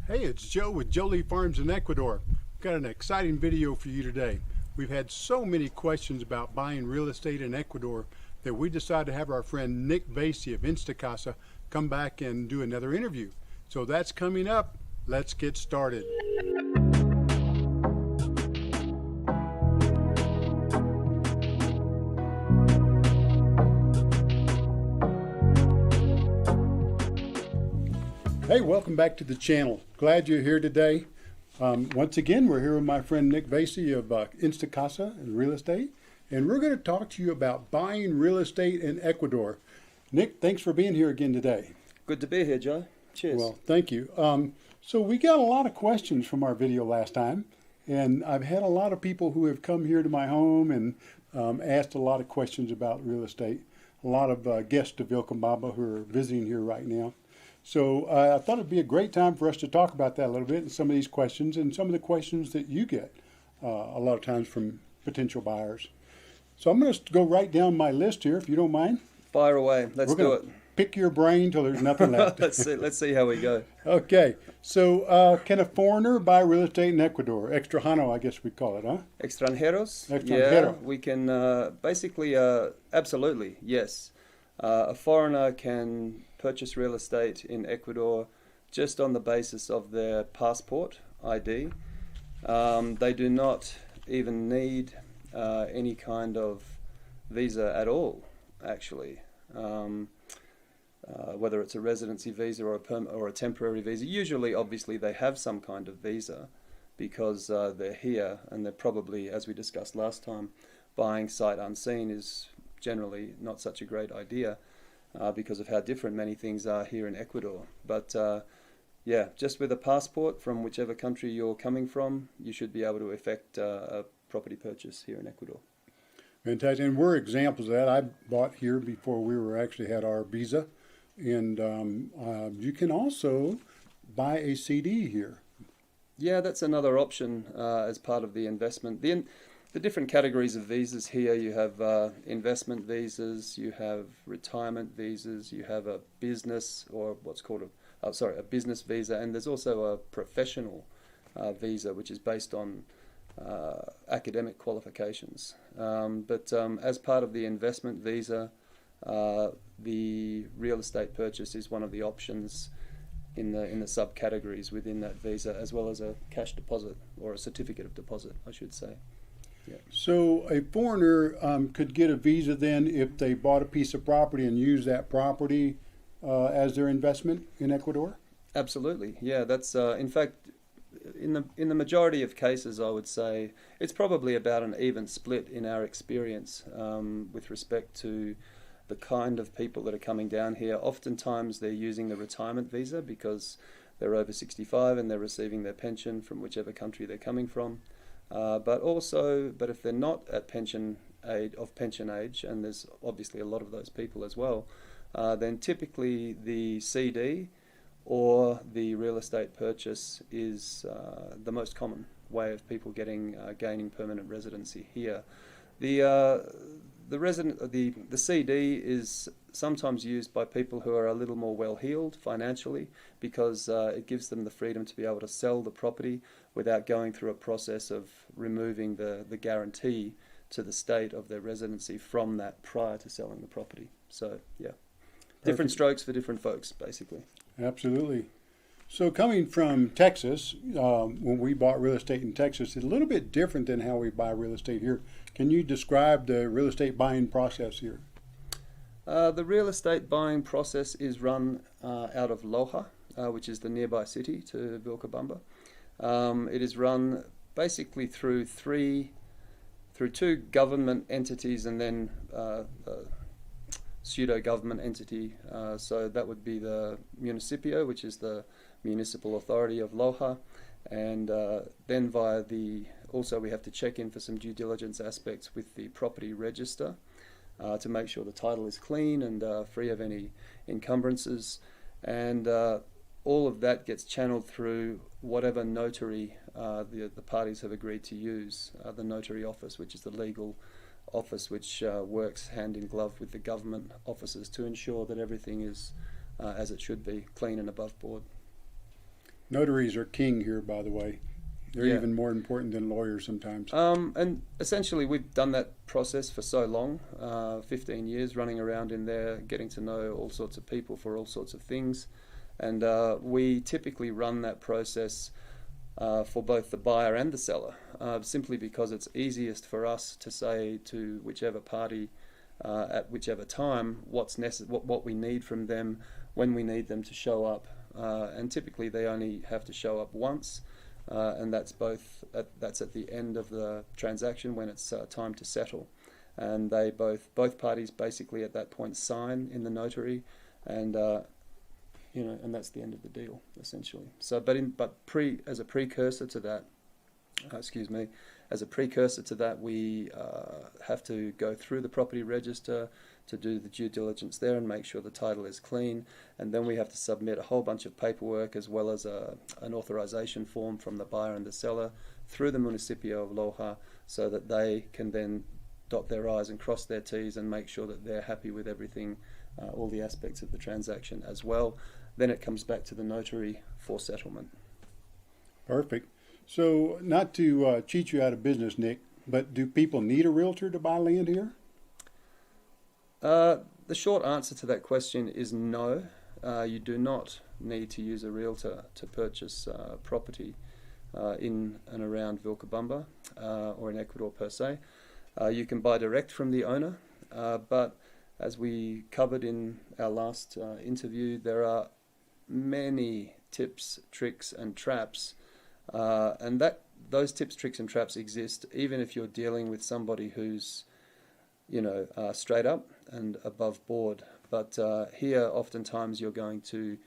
Hey, it's Joe with Jolie Farms in Ecuador. We've got an exciting video for you today. We've had so many questions about buying real estate in Ecuador that we decided to have our friend Nick Vasey of Instacasa come back and do another interview. So that's coming up. Let's get started. Hey, welcome back to the channel. Glad you're here today. Once again, we're here with my friend Nick Vasey of Instacasa and Real Estate, and we're going to talk to you about buying real estate in Ecuador. Nick, thanks for being here again today. Good to be here, Joe. Cheers. Well, thank you. So we got a lot of questions from our video last time, and I've had a lot of people who have come here to my home and asked a lot of questions about real estate. A lot of guests of Vilcabamba who are visiting here right now. So I thought it'd be a great time for us to talk about that a little bit and some of these questions and some of the questions that you get a lot of times from potential buyers. So I'm going to go right down my list here, if you don't mind. Fire away. Let's do it. Pick your brain till there's nothing left. Let's see how we go. Okay. So can a foreigner buy real estate in Ecuador? Extranjero, I guess we call it, huh? Extranjeros? Extranjero. Yeah, we can basically, absolutely, yes. A foreigner can purchase real estate in Ecuador just on the basis of their passport ID. They do not even need any kind of visa at all, actually. Whether it's a residency visa or a temporary visa. Usually, obviously, they have some kind of visa because they're here, and they're probably, as we discussed last time, buying sight unseen is generally not such a great idea because of how different many things are here in Ecuador. But yeah, just with a passport from whichever country you're coming from, you should be able to effect a property purchase here in Ecuador. Fantastic. And we're examples of that. I bought here before we were actually had our visa. And you can also buy a CD here. Yeah, that's another option as part of the investment. The different categories of visas here, you have investment visas, you have retirement visas, you have a business or what's called a business visa, and there's also a professional visa, which is based on academic qualifications. But as part of the investment visa, the real estate purchase is one of the options in the subcategories within that visa, as well as a cash deposit or a certificate of deposit, I should say. Yeah. So a foreigner could get a visa then if they bought a piece of property and use that property as their investment in Ecuador? Absolutely, yeah. That's in fact, in the majority of cases, I would say it's probably about an even split in our experience with respect to the kind of people that are coming down here. Oftentimes they're using the retirement visa because they're over 65 and they're receiving their pension from whichever country they're coming from. But if they're not at pension age, and there's obviously a lot of those people as well, then typically the CD or the real estate purchase is the most common way of people gaining permanent residency here. The CD is sometimes used by people who are a little more well-heeled financially because it gives them the freedom to be able to sell the property without going through a process of removing the guarantee to the state of their residency from that prior to selling the property. So, yeah, different strokes for different folks, basically. Absolutely. So coming from Texas, when we bought real estate in Texas, it's a little bit different than how we buy real estate here. Can you describe the real estate buying process here? The real estate buying process is run out of Loja, which is the nearby city to Vilcabamba. It is run basically through two government entities and then a pseudo-government entity. So that would be the Municipio, which is the municipal authority of Loja, and then also we have to check in for some due diligence aspects with the property register to make sure the title is clean and free of any encumbrances, and all of that gets channeled through whatever notary the parties have agreed to use, the notary office, which is the legal office which works hand in glove with the government offices to ensure that everything is as it should be, clean and above board. Notaries are king here, by the way. They're Yeah. even more important than lawyers sometimes. And essentially, we've done that process for so long, 15 years running around in there, getting to know all sorts of people for all sorts of things. And we typically run that process for both the buyer and the seller, simply because it's easiest for us to say to whichever party at whichever time what we need from them, when we need them to show up. And typically they only have to show up once. And that's that's at the end of the transaction when it's time to settle, and they both parties basically at that point sign in the notary, and and that's the end of the deal essentially. So, as a precursor to that, we have to go through the property register to do the due diligence there and make sure the title is clean, and then we have to submit a whole bunch of paperwork as well as an authorization form from the buyer and the seller through the Municipio of Loja, so that they can then dot their I's and cross their T's and make sure that they're happy with everything, all the aspects of the transaction as well. Then it comes back to the notary for settlement. Perfect. So, not to cheat you out of business, Nick, but do people need a realtor to buy land here? The short answer to that question is no. You do not need to use a realtor to purchase property in and around Vilcabamba or in Ecuador per se. You can buy direct from the owner, but as we covered in our last interview, there are many tips, tricks, and traps, and those tips, tricks, and traps exist even if you're dealing with somebody who's straight up and above board. But here, oftentimes, you're going to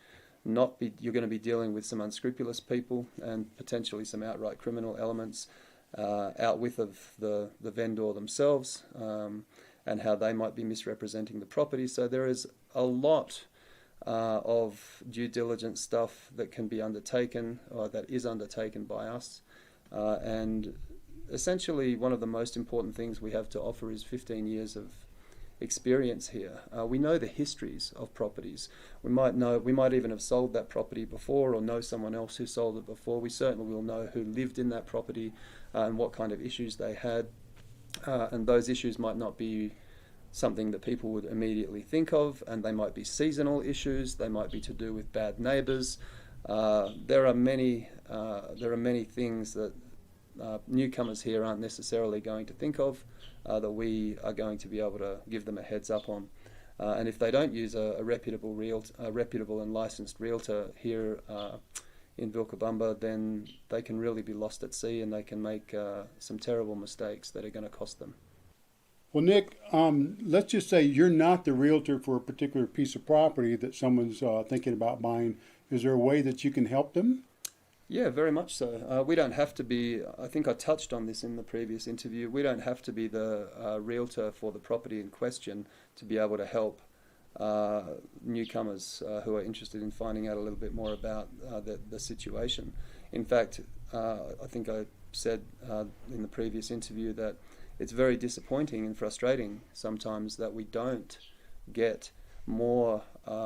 be dealing with some unscrupulous people and potentially some outright criminal elements out with of the vendor themselves, and how they might be misrepresenting the property. So there is a lot of due diligence stuff that can be undertaken, or that is undertaken by us, and essentially one of the most important things we have to offer is 15 years of experience here. We know the histories of properties. We might even have sold that property before, or know someone else who sold it before. We certainly will know who lived in that property and what kind of issues they had, and those issues might not be something that people would immediately think of, and they might be seasonal issues. They might be to do with bad neighbours. There are many things that newcomers here aren't necessarily going to think of, that we are going to be able to give them a heads up on. And if they don't use a reputable and licensed realtor here in Vilcabamba, then they can really be lost at sea, and they can make some terrible mistakes that are going to cost them. Well, Nick, let's just say you're not the realtor for a particular piece of property that someone's thinking about buying. Is there a way that you can help them? Yeah, very much so. We don't have to be, I think I touched on this in the previous interview, we don't have to be the realtor for the property in question to be able to help newcomers who are interested in finding out a little bit more about the situation. In fact, I think I said in the previous interview that it's very disappointing and frustrating sometimes that we don't get more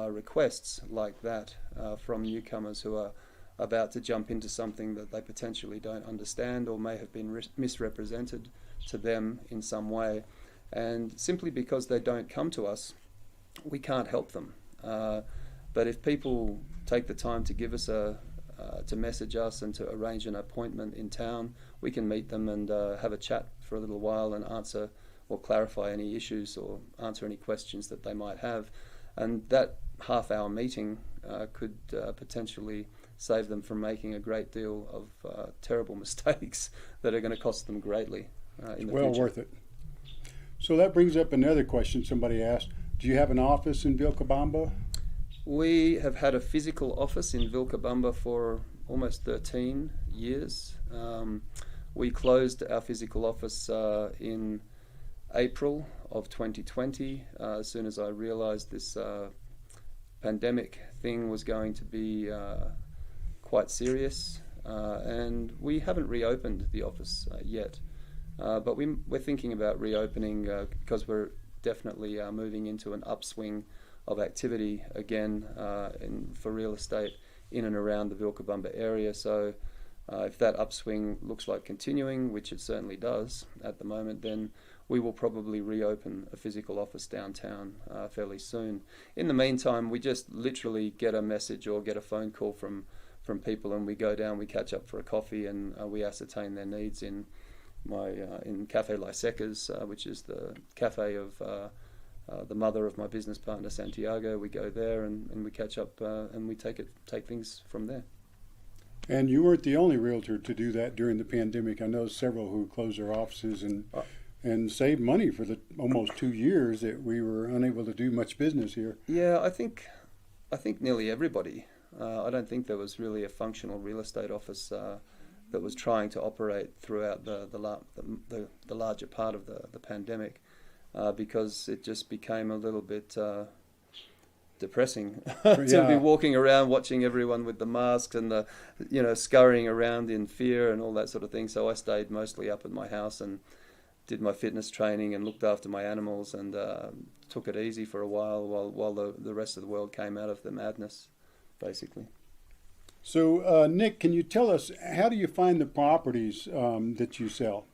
requests like that from newcomers who are about to jump into something that they potentially don't understand, or may have been misrepresented to them in some way. And simply because they don't come to us, we can't help them. But if people take the time to give us to message us and to arrange an appointment in town, we can meet them and have a chat for a little while and answer or clarify any issues or answer any questions that they might have. And that half-hour meeting could potentially save them from making a great deal of terrible mistakes that are going to cost them greatly in the future. Well worth it. So that brings up another question somebody asked. Do you have an office in Vilcabamba? We have had a physical office in Vilcabamba for almost 13 years. We closed our physical office in April of 2020, as soon as I realized this pandemic thing was going to be quite serious, and we haven't reopened the office yet, but we're thinking about reopening because we're definitely moving into an upswing of activity again for real estate in and around the Vilcabamba area. So if that upswing looks like continuing, which it certainly does at the moment, then we will probably reopen a physical office downtown fairly soon. In the meantime, we just literally get a message or get a phone call from people, and we go down, we catch up for a coffee, and we ascertain their needs in Cafe Las Secas, which is the cafe of the mother of my business partner Santiago. We go there and we catch up and we take things from there. And you weren't the only realtor to do that during the pandemic. I know several who closed their offices and saved money for the almost 2 years that we were unable to do much business here. Yeah, I think nearly everybody. I don't think there was really a functional real estate office that was trying to operate throughout the larger part of the pandemic, because it just became a little bit depressing to be walking around watching everyone with the masks and the scurrying around in fear and all that sort of thing. So I stayed mostly up at my house and did my fitness training and looked after my animals and took it easy for a while the rest of the world came out of the madness, basically. So Nick, can you tell us, how do you find the properties that you sell?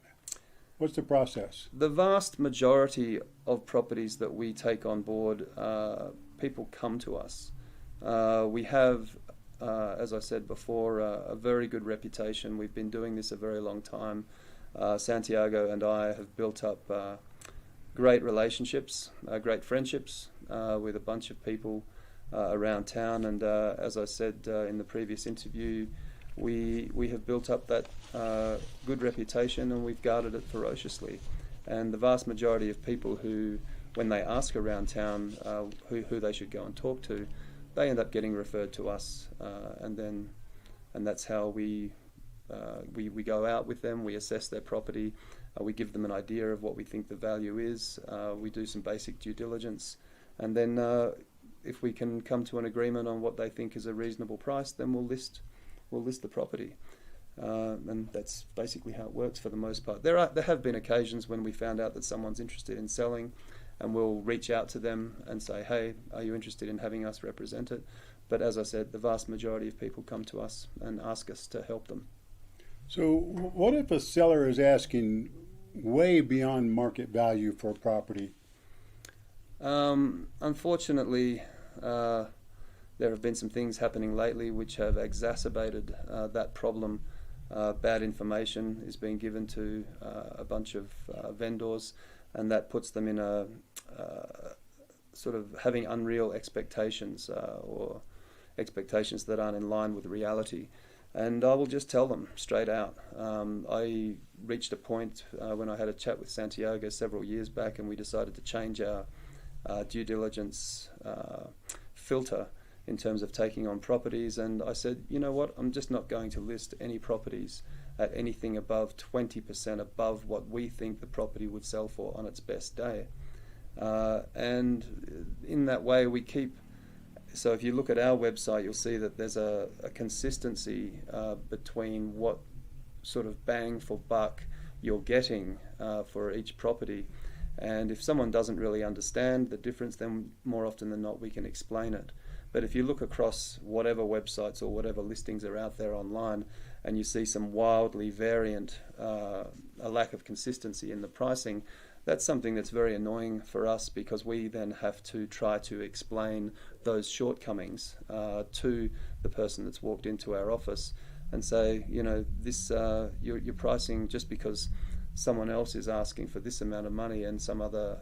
What's the process? The vast majority of properties that we take on board, people come to us. We have, as I said before, a very good reputation. We've been doing this a very long time. Santiago and I have built up great relationships, great friendships with a bunch of people around town. And as I said in the previous interview, we have built up that good reputation, and we've guarded it ferociously. And the vast majority of people who, when they ask around town who they should go and talk to, they end up getting referred to us, and that's how we go out with them. We assess their property, we give them an idea of what we think the value is. We do some basic due diligence, and then if we can come to an agreement on what they think is a reasonable price, then we'll list the property. And that's basically how it works for the most part. There have been occasions when we found out that someone's interested in selling, and we'll reach out to them and say, hey, are you interested in having us represent it? But as I said, the vast majority of people come to us and ask us to help them. So what if a seller is asking way beyond market value for a property? Unfortunately, there have been some things happening lately which have exacerbated that problem. Bad information is being given to a bunch of vendors, and that puts them in a sort of having unreal expectations or expectations that aren't in line with reality. And I will just tell them straight out. I reached a point when I had a chat with Santiago several years back, and we decided to change our due diligence filter in terms of taking on properties. And I said, you know what, I'm just not going to list any properties at anything above 20% above what we think the property would sell for on its best day. And in that way we keep, so if you look at our website, you'll see that there's a consistency between what sort of bang for buck you're getting for each property. And if someone doesn't really understand the difference, then more often than not we can explain it. But if you look across whatever websites or whatever listings are out there online, and you see some wildly variant, a lack of consistency in the pricing, that's something that's very annoying for us, because we then have to try to explain those shortcomings to the person that's walked into our office and say, you know, this your pricing, just because someone else is asking for this amount of money and some other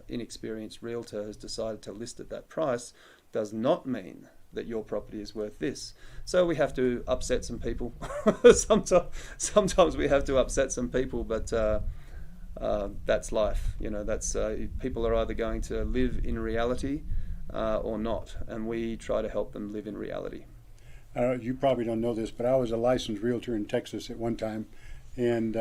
inexperienced realtor has decided to list at that price, does not mean that your property is worth this. So we have to upset some people. Sometimes we have to upset some people, but that's life. You know, that's people are either going to live in reality or not, and we try to help them live in reality. You probably don't know this, but I was a licensed realtor in Texas at one time, and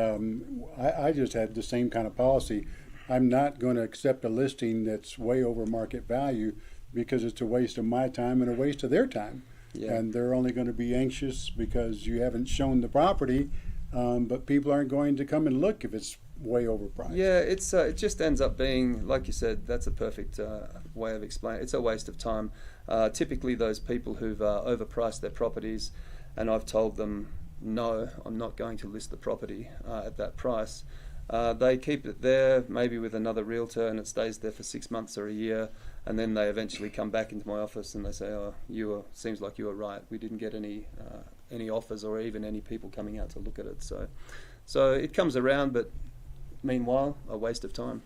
I just had the same kind of policy. I'm not going to accept a listing that's way over market value, because it's a waste of my time and a waste of their time. Yeah. And they're only going to be anxious because you haven't shown the property but people aren't going to come and look if it's way overpriced. Yeah, it just ends up being, like you said, that's a perfect way of explaining. It's a waste of time. Typically, those people who've overpriced their properties, and I've told them, no, I'm not going to list the property at that price. They keep it there, maybe with another realtor, and it stays there for 6 months or a year, and then they eventually come back into my office and they say, "Oh, seems like you were right. We didn't get any offers or even any people coming out to look at it." So it comes around, but meanwhile, a waste of time.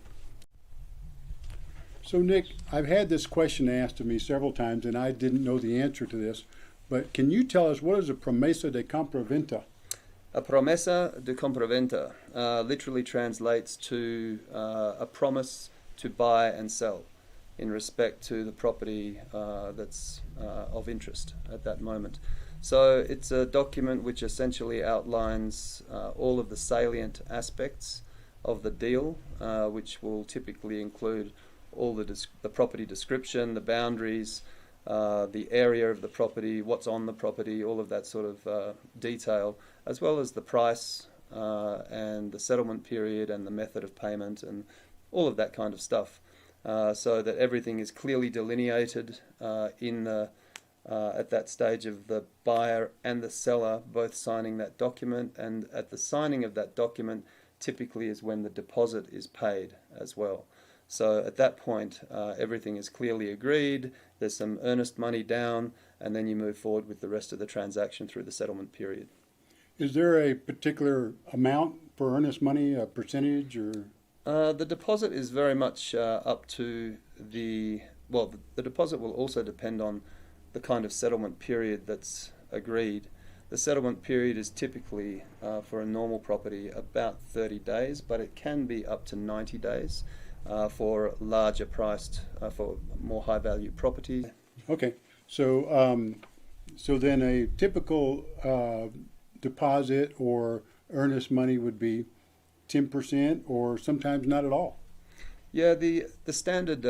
So Nick, I've had this question asked of me several times, and I didn't know the answer to this. But can you tell us what is a promesa de compraventa? A promesa de compraventa literally translates to a promise to buy and sell in respect to the property that's of interest at that moment. So it's a document which essentially outlines all of the salient aspects of the deal, which will typically include all the property description, the boundaries, the area of the property, what's on the property, all of that sort of detail, as well as the price and the settlement period and the method of payment and all of that kind of stuff, so that everything is clearly delineated at that stage of the buyer and the seller both signing that document, and at the signing of that document typically is when the deposit is paid as well. So at that point, everything is clearly agreed, there's some earnest money down, and then you move forward with the rest of the transaction through the settlement period. Is there a particular amount for earnest money, a percentage, or? The deposit is very much up to the deposit will also depend on the kind of settlement period that's agreed. The settlement period is typically, for a normal property, about 30 days, but it can be up to 90 days for larger priced, for more high value property. Okay, so then a typical deposit or earnest money would be 10% or sometimes not at all. Yeah, the standard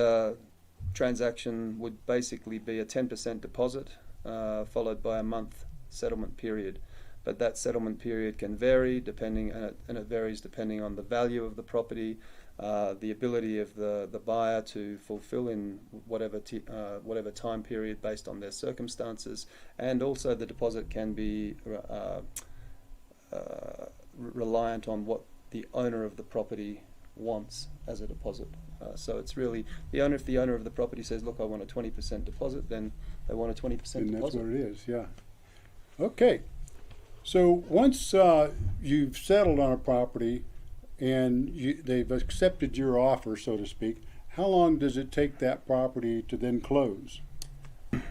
transaction would basically be a 10% deposit followed by a month settlement period. But that settlement period can vary and it varies depending on the value of the property, the ability of the buyer to fulfill in whatever time period based on their circumstances, and also the deposit can be reliant on what the owner of the property wants as a deposit. So it's really if the owner of the property says, "Look, I want a 20% deposit," then they want a 20% and deposit. that's what it is, yeah. Okay, so once you've settled on a property and they've accepted your offer, so to speak, how long does it take that property to then close?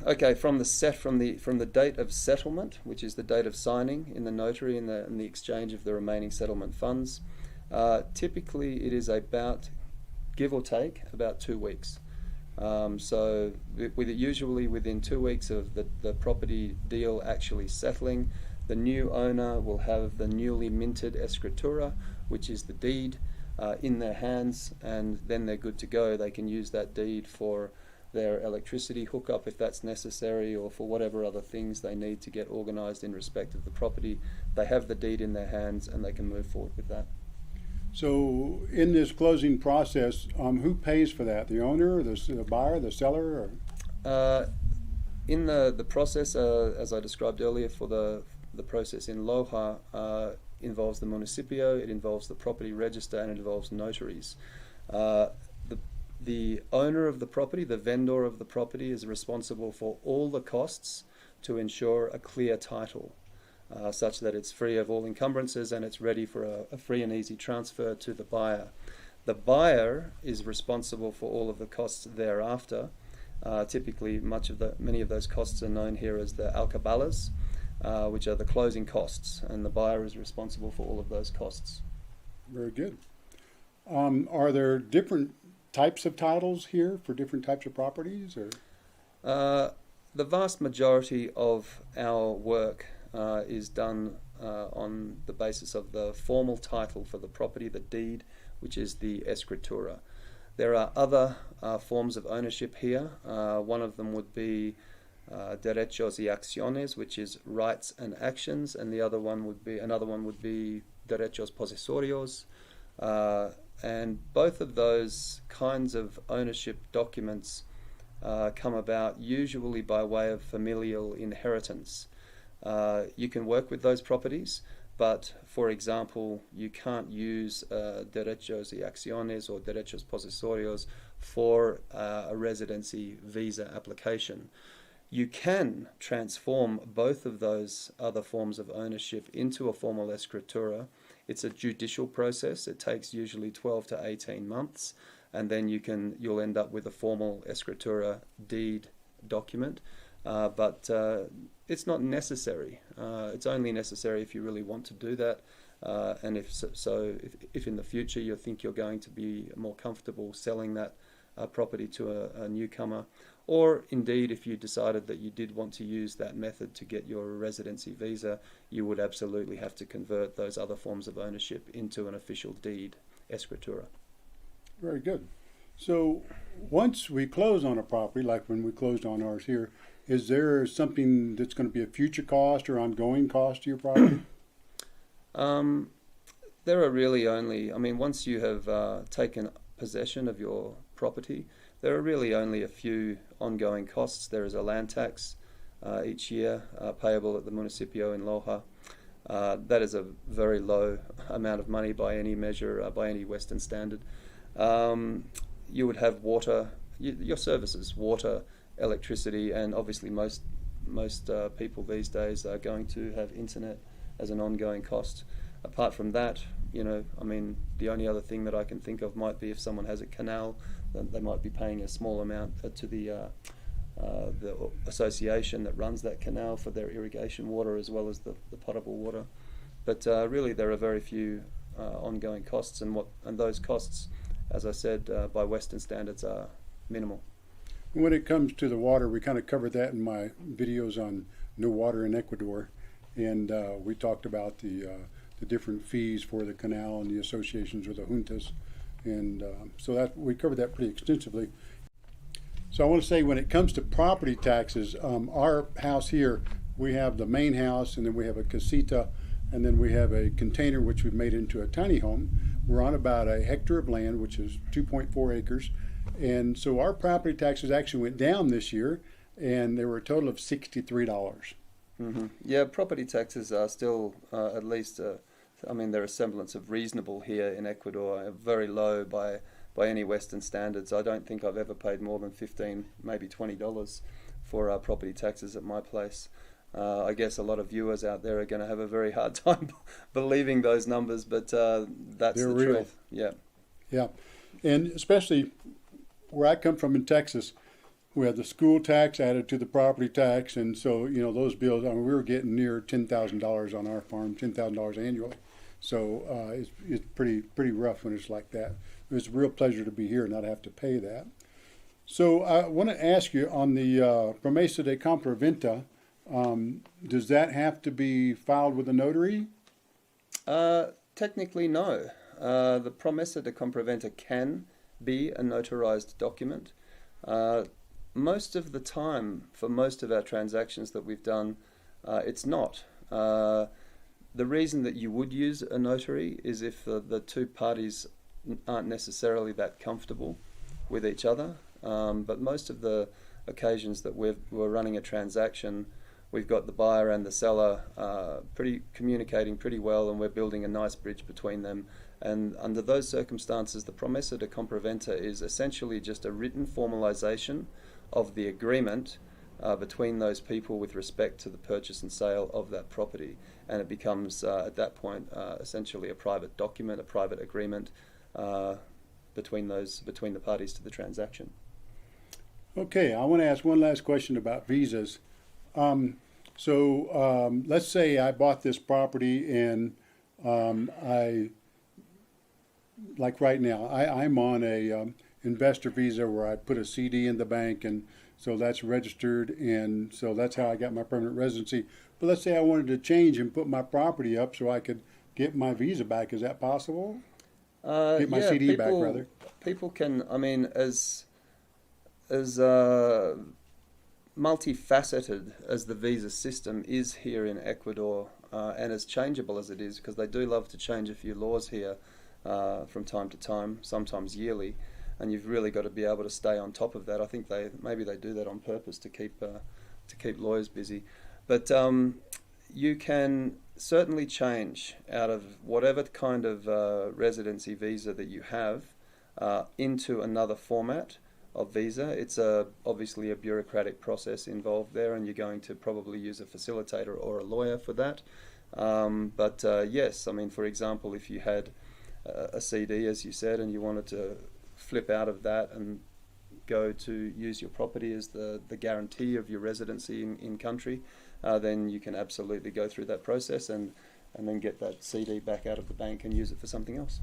Okay, from the date of settlement, which is the date of signing in the notary and the exchange of the remaining settlement funds, typically it is about, give or take, about 2 weeks. So usually within 2 weeks of the property deal actually settling, the new owner will have the newly minted escritura, which is the deed, in their hands, and then they're good to go. They can use that deed for their electricity hookup if that's necessary, or for whatever other things they need to get organised in respect of the property. They have the deed in their hands and they can move forward with that. So in this closing process, who pays for that? The owner, the buyer, the seller? Or? In the process, as I described earlier, for the process in Loja, involves the municipio, it involves the property register, and it involves notaries. The owner of the property, the vendor of the property, is responsible for all the costs to ensure a clear title, such that it's free of all encumbrances and it's ready for a free and easy transfer to the buyer. The buyer is responsible for all of the costs thereafter. Typically, many of those costs are known here as the alcabalas, which are the closing costs, and the buyer is responsible for all of those costs. Very good. Are there different types of titles here for different types of properties, or? The vast majority of our work is done on the basis of the formal title for the property, the deed, which is the escritura. There are other forms of ownership here. One of them would be derechos y acciones, which is rights and actions, and another one would be derechos posesorios. And both of those kinds of ownership documents come about usually by way of familial inheritance. You can work with those properties, but for example, you can't use derechos y acciones or derechos posesorios for a residency visa application. You can transform both of those other forms of ownership into a formal escritura. It's a judicial process. It takes usually 12 to 18 months, and then you'll end up with a formal escritura deed document. But it's not necessary. It's only necessary if you really want to do that, and if in the future you think you're going to be more comfortable selling that property to a newcomer, or indeed if you decided that you did want to use that method to get your residency visa, you would absolutely have to convert those other forms of ownership into an official deed, escritura. Very good. So once we close on a property, like when we closed on ours here, is there something that's going to be a future cost or ongoing cost to your property? There are really only, once you have taken possession of your property, there are really only a few ongoing costs. There is a land tax each year payable at the municipio in Loja. That is a very low amount of money by any measure, by any Western standard. You would have water, your services, water, electricity, and obviously most people these days are going to have internet as an ongoing cost. Apart from that, the only other thing that I can think of might be if someone has a canal, then they might be paying a small amount to the association that runs that canal for their irrigation water as well as the potable water. But really there are very few ongoing costs, and those costs, as I said, by Western standards are minimal. When it comes to the water, we kind of covered that in my videos on no water in Ecuador, and we talked about the different fees for the canal and the associations or the juntas, and so that we covered that pretty extensively. So I want to say, when it comes to property taxes, our house here, we have the main house, and then we have a casita, and then we have a container which we've made into a tiny home. We're on about a hectare of land, which is 2.4 acres. And so our property taxes actually went down this year, and they were a total of $63. Mm-hmm. Yeah, property taxes are still at least, they're a semblance of reasonable here in Ecuador, very low by any Western standards. I don't think I've ever paid more than $15, maybe $20 for property taxes at my place. I guess a lot of viewers out there are going to have a very hard time believing those numbers, but that's They're the real. truth. Yeah. Yeah, and especially where I come from in Texas, we had the school tax added to the property tax, and so those bills. We were getting near $10,000 on our farm, $10,000 annually. So it's pretty rough when it's like that. It was a real pleasure to be here and not have to pay that. So I want to ask you on the promesa de compraventa. Does that have to be filed with a notary? Technically, no. The promesa de compraventa can be a notarized document. Most of the time, for most of our transactions that we've done, it's not. The reason that you would use a notary is if the two parties aren't necessarily that comfortable with each other. But most of the occasions that we're running a transaction, we've got the buyer and the seller communicating pretty well, and we're building a nice bridge between them. And under those circumstances, the promesa de compraventa is essentially just a written formalization of the agreement between those people with respect to the purchase and sale of that property. And it becomes, at that point, essentially a private document, a private agreement between the parties to the transaction. Okay, I want to ask one last question about visas. Let's say I bought this property and like right now, I'm on a investor visa where I put a CD in the bank, and so that's registered, and so that's how I got my permanent residency. But let's say I wanted to change and put my property up so I could get my visa back. Is that possible? Get my CD back, rather. People can, as multifaceted as the visa system is here in Ecuador, and as changeable as it is, because they do love to change a few laws here from time to time, sometimes yearly, and you've really got to be able to stay on top of that. I think maybe they do that on purpose to keep lawyers busy, but you can certainly change out of whatever kind of residency visa that you have into another format of visa. It's obviously a bureaucratic process involved there, and you're going to probably use a facilitator or a lawyer for that. But yes, I mean, for example, if you had a CD, as you said, and you wanted to flip out of that and go to use your property as the guarantee of your residency in country, then you can absolutely go through that process and then get that CD back out of the bank and use it for something else.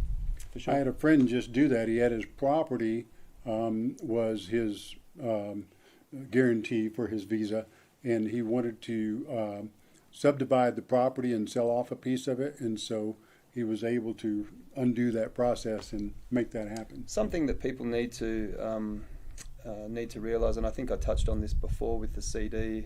For sure. I had a friend just do that. He had his property was his guarantee for his visa, and he wanted to subdivide the property and sell off a piece of it, and so he was able to undo that process and make that happen. Something that people need to realize, and I think I touched on this before with the CD.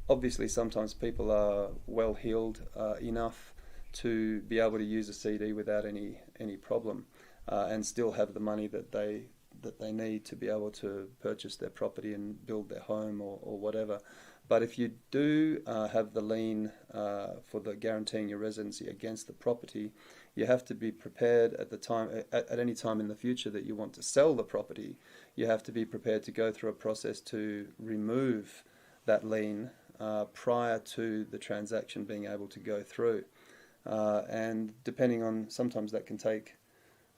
Obviously, sometimes people are well heeled enough to be able to use a CD without any problem, and still have the money that they need to be able to purchase their property and build their home or whatever. But if you do have the lien for the guaranteeing your residency against the property, you have to be prepared at any time in the future that you want to sell the property. You have to be prepared to go through a process to remove that lien prior to the transaction being able to go through. And depending on, sometimes that can take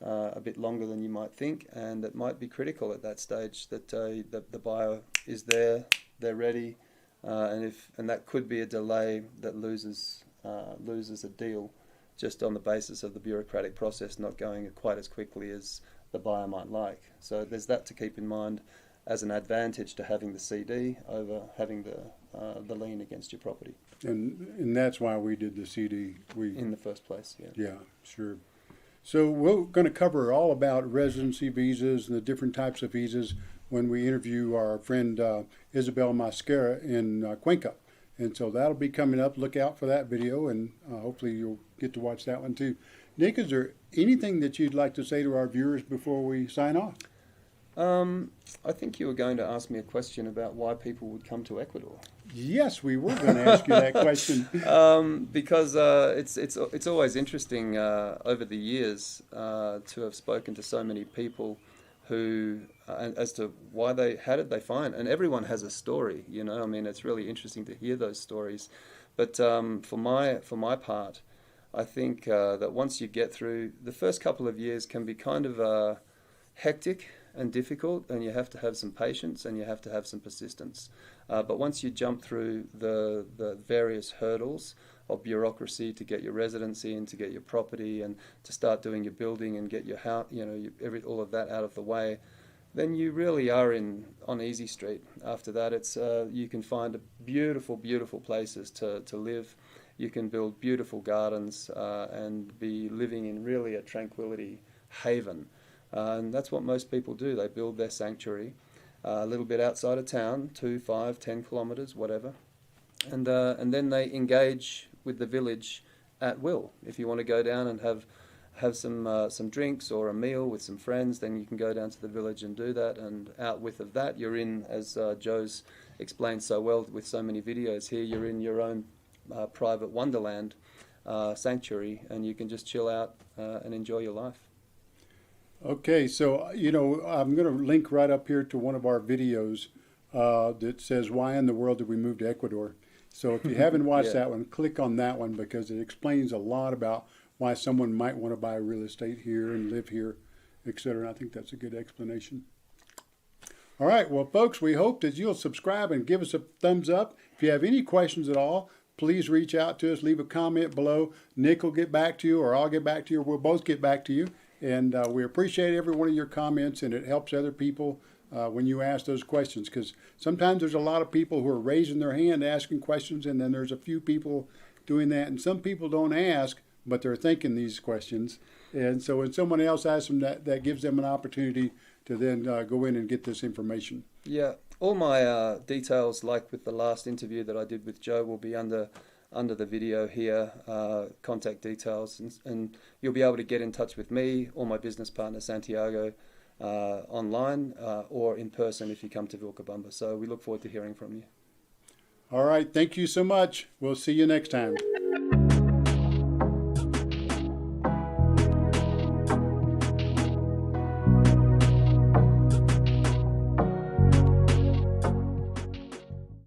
a bit longer than you might think, and it might be critical at that stage that the buyer is there, they're ready, and that could be a delay that loses a deal just on the basis of the bureaucratic process not going quite as quickly as the buyer might like. So there's that to keep in mind as an advantage to having the CD over having the lien against your property. And that's why we did the CD. In the first place, yeah. Yeah, sure. So we're going to cover all about residency visas and the different types of visas when we interview our friend Isabel Mascara in Cuenca. And so that'll be coming up. Look out for that video, and hopefully you'll get to watch that one too. Nick, is there anything that you'd like to say to our viewers before we sign off? I think you were going to ask me a question about why people would come to Ecuador. Yes, we were going to ask you that question. Because it's always interesting over the years to have spoken to so many people who as to how did they find, and everyone has a story, you know. I mean, it's really interesting to hear those stories. But for my part, I think that once you get through, the first couple of years can be kind of hectic and difficult, and you have to have some patience and you have to have some persistence. But once you jump through the various hurdles of bureaucracy to get your residency and to get your property and to start doing your building and get your house, you know, all of that out of the way, then you really are on easy street. After that, it's you can find beautiful, beautiful places to live. You can build beautiful gardens and be living in really a tranquility haven. And that's what most people do. They build their sanctuary a little bit outside of town, 2, 5, 10 kilometers, whatever. And then they engage with the village at will. If you want to go down and have some drinks or a meal with some friends, then you can go down to the village and do that. And out with of that, you're in, as Joe's explained so well with so many videos here, you're in your own private wonderland sanctuary, and you can just chill out and enjoy your life. Okay, so, you know, I'm going to link right up here to one of our videos that says, why in the world did we move to Ecuador? So if you haven't watched that one, click on that one, because it explains a lot about why someone might want to buy real estate here and live here, etc. And I think that's a good explanation. All right, well, folks, we hope that you'll subscribe and give us a thumbs up. If you have any questions at all, please reach out to us, leave a comment below. Nick will get back to you, or I'll get back to you, or we'll both get back to you. And we appreciate every one of your comments, and it helps other people when you ask those questions, because sometimes there's a lot of people who are raising their hand asking questions, and then there's a few people doing that, and some people don't ask, but they're thinking these questions. And so when someone else asks them, that gives them an opportunity to then go in and get this information. Yeah, All my details, like with the last interview that I did with Joe, will be under the video here, contact details, and you'll be able to get in touch with me or my business partner Santiago online or in person if you come to Vilcabamba. So we look forward to hearing from you. All right. Thank you so much. We'll see you next time.